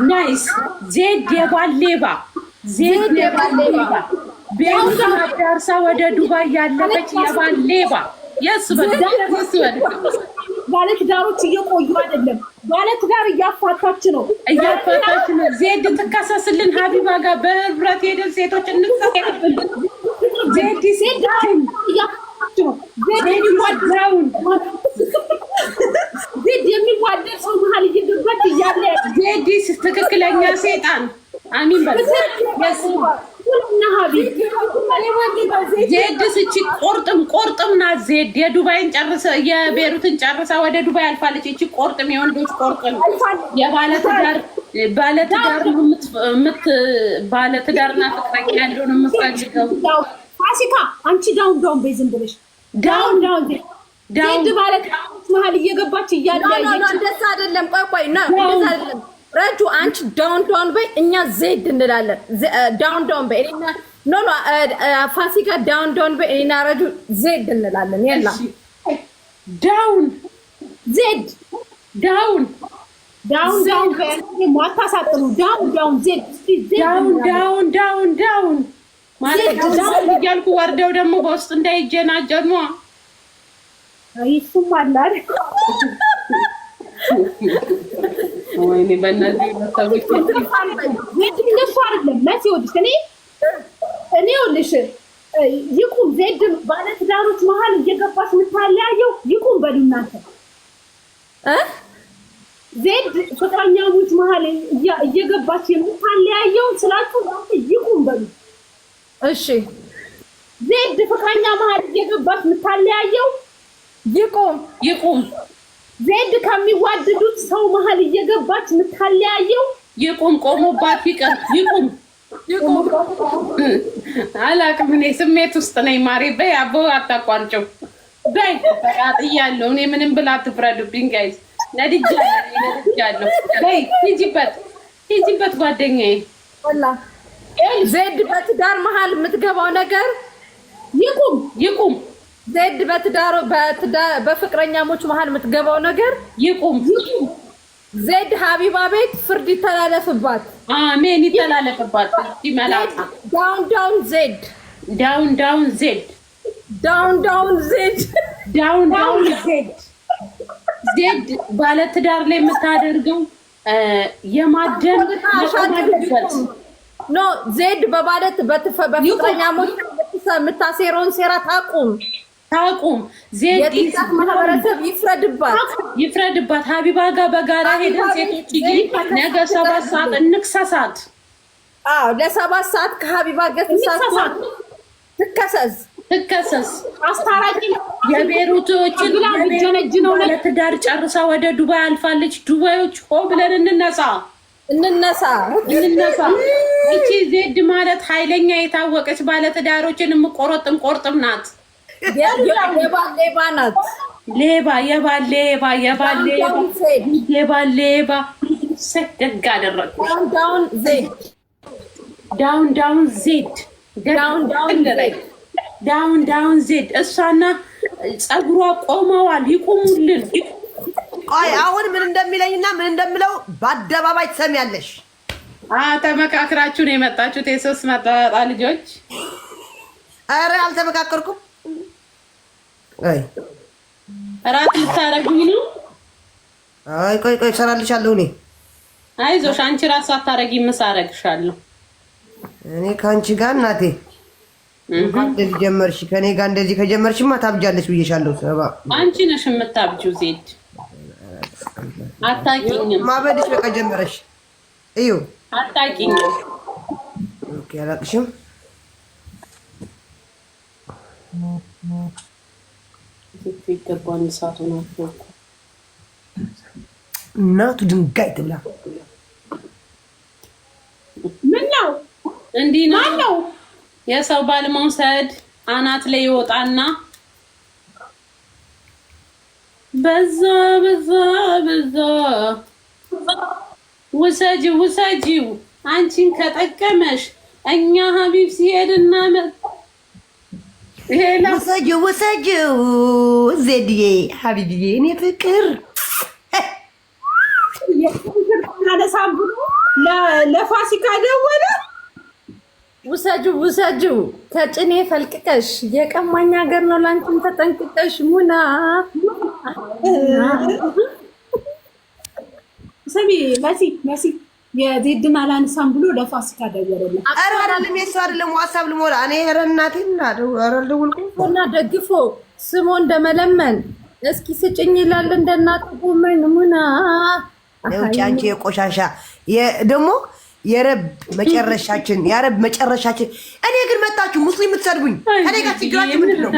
ናይስ ዜድ የባሌባ ዜድ የባሌባ ቢያንስ አዳርሳ ወደ ዱባይ ያለፈች የባሌባ የስ ባለትዳሮች እየቆዩ አይደለም፣ ባለትዳር እያፋታች ነው። ዜድ ትከሰስልን ሀቢባ ጋር በህብረት ሄደን ሴቶች እንከሰስልን። ዜድ ዜድ የሚዋደድ ሰው መሀል እየገባች እያለ ዜድ ትክክለኛ ሴጣን አሚን በል ዜድ ስቺ ቆርጥም ናት። ዜድ የዱባይን ጨርሰ የቤሩትን ጨርሳ ወደ ዱባይ አልፋለች። እቺ ቆርጥም የወንዶች ቆርጥም ባለትዳርና ፍቅረኛ ያለውን የምትፈልገው ፋሲካ አንቺ ዳውን በይ ዝም ብለሽ ዳውን ዜድ ባለትዳሮች መሀል እየገባች እያለ እንደዛ አይደለም። ቆይ ነው እንደዛ አይደለም። ረጁ አንቺ ዳውን በይ፣ እኛ ዜድ እንላለን። ዳውን በይ ኖ ፋሲካ ዳውን በይ፣ እና ረጁ ዜድ እንላለን። ያላ ዳውን ዜድ ዳውን ማታሳጥሩ ዳውን ዜድ ዳውን ማለት ዳውን እያልኩ ወርደው ደግሞ በውስጥ እንዳይጀናጀኑ ይሱም አላል ወይኔ በእነዚህ ሰዎች እንደሱ አይደለም። መቼ ወዲህ እኔ ወልሽ ይቁም ዜድ ባለትዳሮች መሀል እየገባች የምታለያየው ይቁም በሉ እናንተ። ዜድ ፍቅረኛሞች መሀል እየገባች የምታለያየው ስላችሁ ይቁም በሉ። እሺ ዜድ ፍቅረኛ መሀል እየገባች የምታለያየው ይቁም። ዜድ ከሚዋደዱት ሰው መሀል እየገባች የምታለያየው ይቁም። ቆሞባት ይቁም። አላቅም እኔ ስሜት ውስጥ ነኝ። ማሬ በይ አቦ አታቋርጭው በይ ተቃጥያለሁ። እኔ ምንም ብላ አትፍረዱብኝ ጋይዝ። ነድጃለሁ። በይ ሂጂበት ጓደኛዬ። ዜድ በትዳር መሀል የምትገባው ነገር ይቁም። ዜድ በፍቅረኛሞች መሀል የምትገባው ነገር ይቁም። ዜድ ሀቢባ ቤት ፍርድ ይተላለፍባት። አሜን ይተላለፍባት። ይመላጣ ዳውን ዜድ ዜድ ባለትዳር ላይ የምታደርገው የማደን ኖ ዜድ በፍቅረኛሞች የምታሴረውን ሴራ ታቁም። ዜድ ማህበረሰብ ይፍረድባት። ሀቢባ ጋር በጋራ ሄደን ሴቶች ነገ 7 ሰዓት እንክሰሳት። ለ7 ሰዓት ከሀቢባ ጋር ትከሰስ። አስታራቂ የቤሩቶችን ባለትዳር ጨርሳ ወደ ዱባይ አልፋለች። ዱባዮች ሆ ብለን እንነሳ። እቺ ዜድ ማለት ኃይለኛ የታወቀች ባለትዳሮችን ቆርጥም ናት። የባሌባ ናት። የባሌባ ሰደጋ አደረኩ። ዳውን ዜድ እሷና ፀጉሯ ቆመዋል። ይቁሙልን። አይ አሁን ምን እንደሚለኝና ምን እንደምለው በአደባባይ ትሰሚያለሽ። ተመካክራችሁ ነው የመጣችሁት የሶስት መጣጣ ልጆች? አረ አልተመካከርኩም። አይ እራት ልታረጉኝ ነው? አይ ቆይ እሰራልሻለሁ እኔ። አይዞሽ አንቺ ራስ አታረጊ፣ ምሳረግሻለሁ እኔ ካንቺ ጋር እናቴ። እንደዚህ ጀመርሽ ከኔ ጋር እንደዚህ ከጀመርሽማ ታብጃለሽ ብዬሻለሁ። ሰባ አንቺ ነሽ የምታብጂው ዜድ። አታቂኝም። ማበድሽ በቃ ጀመረሽ። እዩ አታቂኝም። ኦኬ አላቅሽም። ይገባን ሰዓቱ ነው። እናቱ ድንጋይ ትብላ። ምን ነው እንዲህ ነው የሰው ባል መውሰድ አናት ላይ ይወጣና በዛ ውሰጂው አንቺን ከጠቀመሽ እኛ ሀቢብ ሲሄድና ውሰጂው ዜድዬ ሀቢብዬ እኔ ፍቅር አነሳም ለፋሲካ ደወለ። ውሰጁ ከጭኔ ፈልቅቀሽ የቀማኛ ሀገር ነው ላንቺም ተጠንቅቀሽ ሙና ሰሚ መሲ የዜድን አላነሳም ብሎ ለፋሲካ ደወለለት። ኧረ አይደለም የእሱ አይደለም ዋትስአፕ ልሞላ እኔ ኧረ እናቴን እና ደግፎ ስሞ እንደመለመን እስኪ ስጭኝ ይላል እንደናት ጎመን ሙና ለውጭ አንቺ የቆሻሻ ደግሞ የረብ መጨረሻችን እኔ ግን መጣችሁ ሙስሊም የምትሰድቡኝ እኔ ጋር ችግራችሁ ምንድን ነው?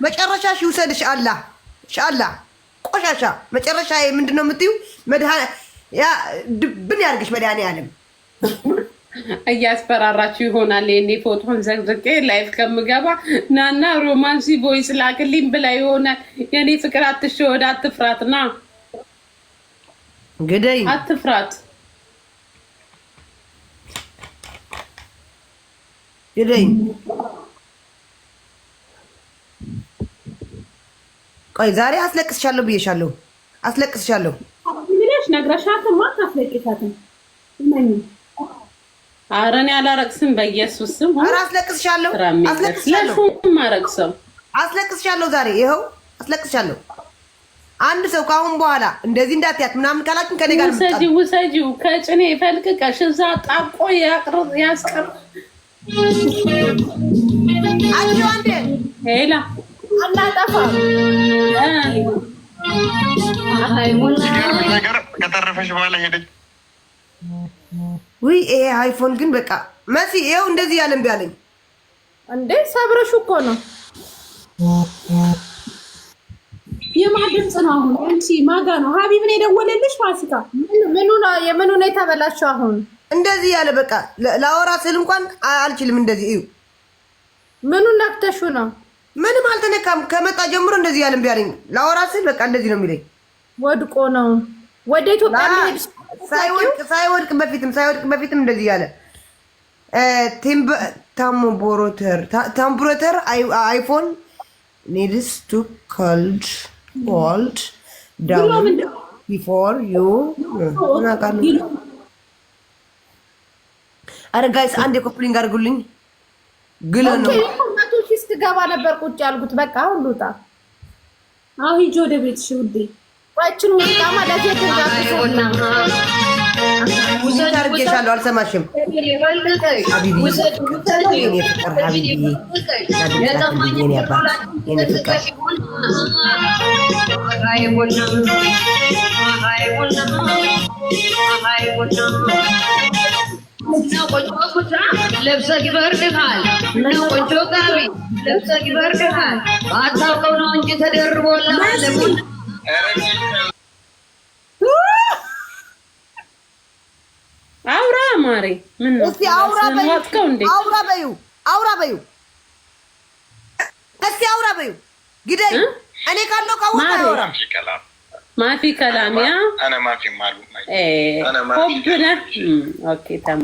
መጨረሻሽ ይውሰድሽ አላህ ኢንሻአላህ። ቆሻሻ መጨረሻ ምንድን ነው የምትዩ? ድብን ያርግሽ መድኃኒዓለም። እያስፈራራችሁ ይሆናል። የኔ ፎቶን ዘግዝቄ ላይፍ ከምገባ ናና ሮማንሲ ቮይስ ላክልኝ ብላ ይሆናል። የኔ ፍቅር አትሸወድ፣ አትፍራት፣ ና ግደይ፣ አትፍራት፣ ግደይ። ቆይ ዛሬ አስለቅስሻለሁ ብዬሻለሁ። አስለቅስሻለሁ ብለሽ ነግረሻትማ አታስለቅሻትም። ኧረ እኔ አላረቅስም በኢየሱስ ስም። ኧረ አስለቅስሻለሁ፣ አስለቅስሻለሁ። ዛሬ ይኸው አስለቅስሻለሁ። አንድ ሰው ከአሁን በኋላ እንደዚህ እንዳትያት ምናምን ካላችን ከኔ ጋር ውሰጂው ከጭኔ ፈልቅቀሽ እዛ ጣቆ ያስቀር አንዴ ሄላ አናጠፋ ነገር ከተረፈሽ በኋላ ሄደች። ውይ ይሄ አይፎን ግን በቃ መሲ ይኸው እንደዚህ ያለ እምቢ አለኝ እንዴ። ሰብረሹ እኮ ነው። የማን ድምፅ ነው አሁን? አንቺ ማጋ ነው? ሀቢብ ነው የደወለልሽ? ፋሲካ የምኑ ነው የተበላሸው? አሁን እንደዚህ ያለ በቃ ላወራ ስል እንኳን አልችልም። እንደዚህ እዩ። ምኑን ነክተሹ ነው? ምንም አልተነካም። ከመጣ ጀምሮ እንደዚህ ያለ እምቢ አለኝ። ላወራ ስል በቃ እንደዚህ ነው የሚለኝ። ወድቆ ነው ወደ ኢትዮጵያ ሊሄድ ሳይወድቅ በፊትም እንደዚህ ያለ ቴምፕሬቸር አይፎን ኒድስ ቱ ኮልድ ዳውን ቢፎር ዩ አረ ጋይስ አንድ የኮፕሊንግ አድርጉልኝ። ግለ ነው ስትገባ ነበር ቁጭ ያልኩት። በቃ አሁን ልውጣ። አሁን ሂጂ ወደ ቤትሽ ውዴ። ወጭን ሙዚቃማ ለዚህ ተጋብቶና ውሰድ አድርጌሻለሁ። አልሰማሽም ሀቢቢ፣ የኔ ፍቅር ሀቢቢ፣ የኔ አባት፣ የኔ ፍቅር ለብሰህ ይበርድሃል። ምነው ቆንጆ ጋቢ ለብሰህ ይበርድሃል። ባታውቀው ነው እንጂ ተደርቦልሃል። አውራ ማሬ ምን ነው? እስቲ አውራ በዩ እስቲ አውራ በዩ ግደይ። እኔ ካለው ካውራ አውራ ማፊ ከላሚያ انا ما في مال ሆብነ ኦኬ ተሙ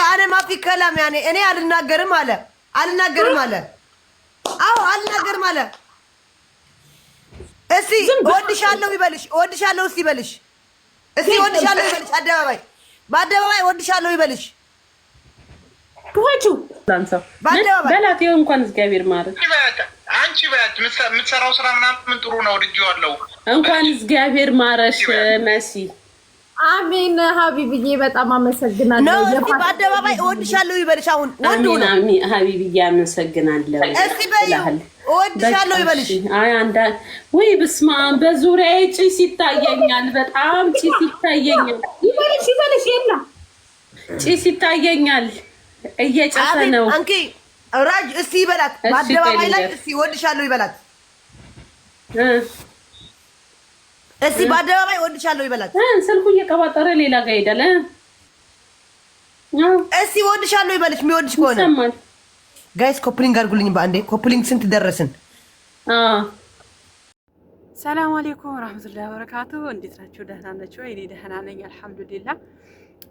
አነ ማፊ ከላም ያኔ እኔ አልናገርም አለ። አዎ አልናገርም አለ። እስቲ ወድሻለሁ ይበልሽ። እስቲ ይበልሽ። በአደባባይ ወድሻለሁ ይበልሽ። ኩቹ በላት ይኸው እንኳን እግዚአብሔር ማለት አንቺ በያት የምትሰራው ስራ ምናምን ጥሩ ነው። ልጅዋለሁ እንኳን እግዚአብሔር ማረሽ መሲ። አሜን ሀቢብዬ በጣም አመሰግናለሁ። ነው እስቲ በአደባባይ ወድሻለሁ ይበልሽ። አሁን ወንዱ ነው። አሜን ሀቢብዬ አመሰግናለሁ። እስቲ ወድሻለሁ ይበልሽ። አይ አንዳ ወይ በስመ አብ በዙሪያዬ ጭስ ይታየኛል። በጣም ጭስ ይታየኛል። ይበልሽ የላ ጭስ ይታየኛል። እየጨሰ ነው። አንቺ ራጅ እስቲ ይበላት በአደባባይ ላይ እስቲ ወድሻለሁ ይበላት። እስቲ በአደባባይ ወድሻለሁ ይበላት። ስልኩ እየቀባጠረ ሌላ ጋር ሄዳለ። እስቲ ወድሻለሁ ይበልሽ የሚወድሽ ከሆነ ይሰማል። ጋይስ ኮፕሊንግ አድርጉልኝ በአንዴ። ኮፕሊንግ ስንት ደረስን? ሰላም አለይኩም ወራህመቱላሂ ወበረካቱ። እንዴት ናችሁ? ደህና ናችሁ? እኔ ደህና ነኝ አልሐምዱሊላህ።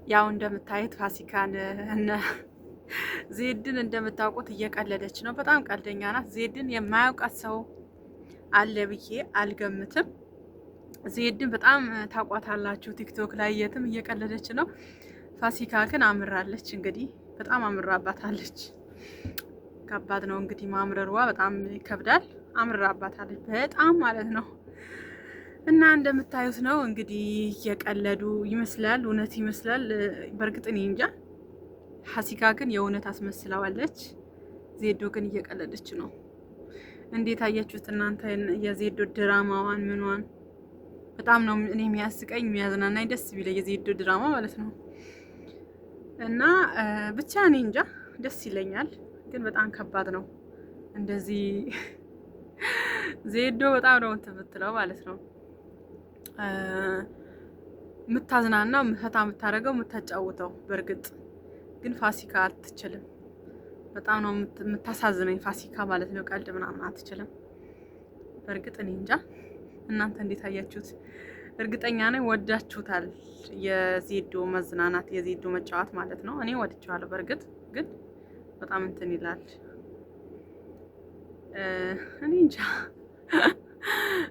ያው እንደምታዩት ፋሲካን እና ዜድን እንደምታውቁት እየቀለደች ነው። በጣም ቀልደኛ ናት። ዜድን የማያውቃት ሰው አለ ብዬ አልገምትም። ዜድን በጣም ታቋታላችሁ ቲክቶክ ላይ የትም እየቀለደች ነው። ፋሲካ ግን አምራለች። እንግዲህ በጣም አምራባታለች። ከባድ ነው እንግዲህ ማምረሯ በጣም ይከብዳል። አምራባታለች በጣም ማለት ነው። እና እንደምታዩት ነው እንግዲህ እየቀለዱ ይመስላል፣ እውነት ይመስላል። በእርግጥ እኔ እንጃ። ፋሲካ ግን የእውነት አስመስለዋለች። ዜዶ ግን እየቀለደች ነው። እንዴት አያችሁት እናንተ የዜዶ ድራማዋን ምኗን? በጣም ነው እኔ የሚያስቀኝ የሚያዝናናኝ ደስ ቢለኝ የዜዶ ድራማ ማለት ነው። እና ብቻ እኔ እንጃ ደስ ይለኛል፣ ግን በጣም ከባድ ነው። እንደዚህ ዜዶ በጣም ነው እንትን የምትለው ማለት ነው። የምታዝናናው ፈታ የምታደርገው የምታጫውተው። በእርግጥ ግን ፋሲካ አትችልም። በጣም ነው የምታሳዝነኝ ፋሲካ ማለት ነው። ቀልድ ምናምን አትችልም። በእርግጥ እኔ እንጃ እናንተ እንዴት አያችሁት? እርግጠኛ ነኝ ወዳችሁታል። የዜዶ መዝናናት የዜዶ መጫወት ማለት ነው። እኔ ወድቻለሁ። በእርግጥ ግን በጣም እንትን ይላል። እኔ እንጃ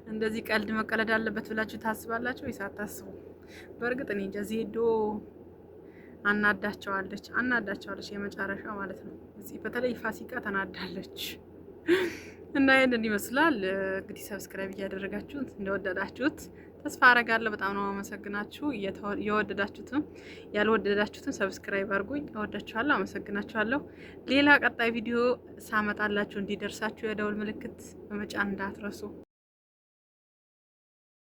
እንደዚህ ቀልድ መቀለድ አለበት ብላችሁ ታስባላችሁ ወይስ አታስቡ? በእርግጥ እኔ እንጃ ዜዶ አናዳቸዋለች የመጨረሻ ማለት ነው። እዚህ በተለይ ፋሲካ ተናዳለች። እና ይሄንን ይመስላል እንግዲህ። ሰብስክራይብ እያደረጋችሁት እንደወደዳችሁት ተስፋ አረጋለሁ። በጣም ነው አመሰግናችሁ። የወደዳችሁትም ያልወደዳችሁትም ሰብስክራይብ አድርጉኝ። እወዳችኋለሁ፣ አመሰግናችኋለሁ። ሌላ ቀጣይ ቪዲዮ ሳመጣላችሁ እንዲደርሳችሁ የደውል ምልክት በመጫን እንዳትረሱ።